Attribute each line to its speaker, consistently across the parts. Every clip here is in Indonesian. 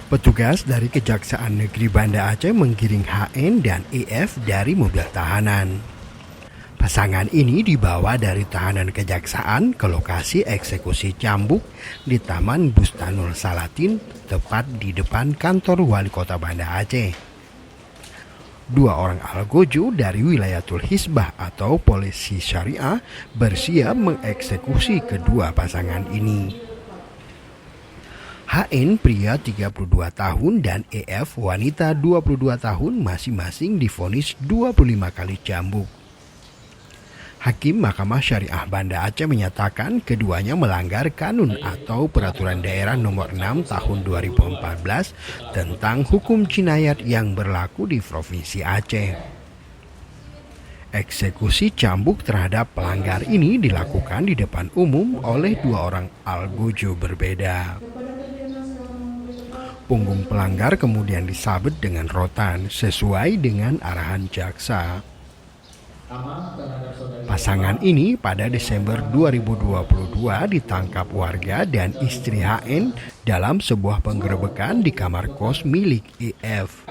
Speaker 1: Petugas dari Kejaksaan Negeri Banda Aceh menggiring HN dan EF dari mobil tahanan. Pasangan ini dibawa dari tahanan kejaksaan ke lokasi eksekusi cambuk di Taman Bustanul Salatin, tepat di depan kantor Wali Kota Banda Aceh. Dua orang algojo dari Wilayatul Hisbah atau Polisi Syariah bersiap mengeksekusi kedua pasangan ini. HN pria 32 tahun dan EF wanita 22 tahun masing-masing divonis 25 kali cambuk. Hakim Mahkamah Syariah Banda Aceh menyatakan keduanya melanggar kanun atau peraturan daerah nomor 6 tahun 2014 tentang hukum jinayat yang berlaku di Provinsi Aceh. Eksekusi cambuk terhadap pelanggar ini dilakukan di depan umum oleh dua orang algojo berbeda. Punggung pelanggar kemudian disabet dengan rotan sesuai dengan arahan jaksa. Pasangan ini pada Desember 2022 ditangkap warga dan istri HN dalam sebuah penggerebekan di kamar kos milik EF.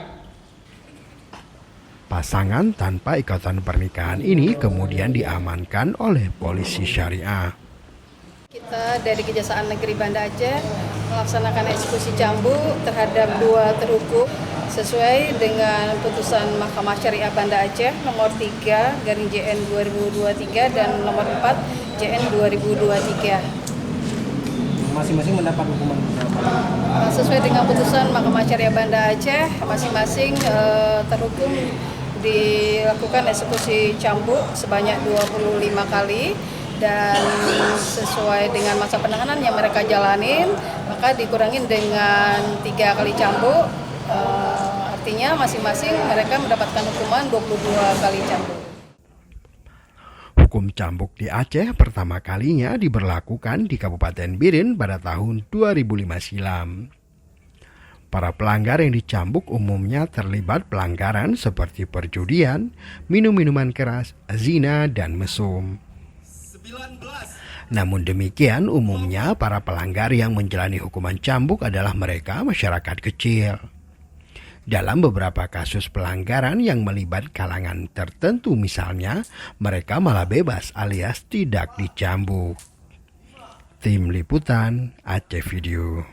Speaker 1: Pasangan tanpa ikatan pernikahan ini kemudian diamankan oleh polisi syariah.
Speaker 2: Kita dari Kejaksaan Negeri Banda Aceh melaksanakan eksekusi cambuk terhadap dua terhukum sesuai dengan putusan Mahkamah Syariah Banda Aceh nomor 3/JN 2023 dan nomor 4/JN 2023.
Speaker 3: Masing-masing mendapat hukuman berapa?
Speaker 2: Sesuai dengan putusan Mahkamah Syariah Banda Aceh, masing-masing terhukum dilakukan eksekusi cambuk sebanyak 25 kali. Dan sesuai dengan masa penahanan yang mereka jalanin, maka dikurangin dengan 3 kali cambuk, artinya masing-masing mereka mendapatkan hukuman 22 kali cambuk.
Speaker 1: Hukum cambuk di Aceh pertama kalinya diberlakukan di Kabupaten Biren pada tahun 2005 silam. Para pelanggar yang dicambuk umumnya terlibat pelanggaran seperti perjudian, minum minuman keras, zina, dan mesum. Namun demikian, umumnya para pelanggar yang menjalani hukuman cambuk adalah mereka masyarakat kecil. Dalam beberapa kasus pelanggaran yang melibat kalangan tertentu misalnya, mereka malah bebas alias tidak dicambuk. Tim Liputan Aceh Video.